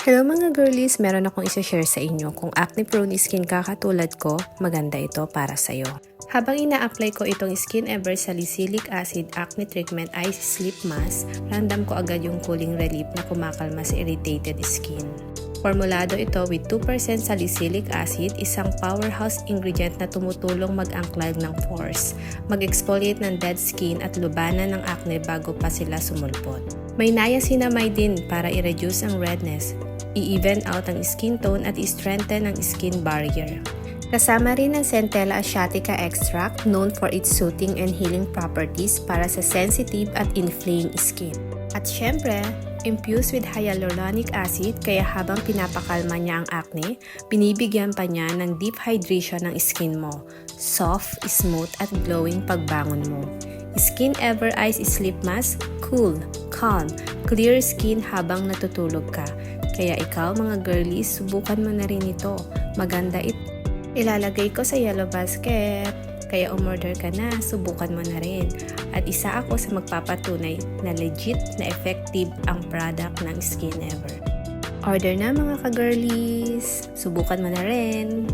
Hello mga girlies, meron akong isa-share sa inyo. Kung acne-prone skin ka katulad ko, maganda ito para sa'yo. Habang ina-apply ko itong Skin Ever Salicylic Acid Acne Treatment Ice Sleep Mask, ramdam ko agad yung cooling relief na kumakalma sa irritated skin. Formulado ito with 2% salicylic acid, isang powerhouse ingredient na tumutulong mag-unclog ng pores, mag-exfoliate ng dead skin at lubanan ng acne bago pa sila sumulpot. May niacinamide din para i-reduce ang redness, i-even out ang skin tone at i-strengthen ang skin barrier. Kasama rin ang Centella asiatica extract known for its soothing and healing properties para sa sensitive at inflamed skin. At syempre, infused with hyaluronic acid kaya habang pinapakalma niya ang acne, binibigyan pa niya ng deep hydration ng skin mo. Soft, smooth at glowing pagbangon mo. Skin Ever Ice Sleep Mask, cool, calm, clear skin habang natutulog ka. Kaya ikaw mga girlies, subukan mo na rin ito. Maganda ito. Ilalagay ko sa yellow basket. Kaya umorder ka na, subukan mo na rin. At isa ako sa magpapatunay na legit na effective ang product ng Skin Ever. Order na mga ka-girlies! Subukan mo na rin!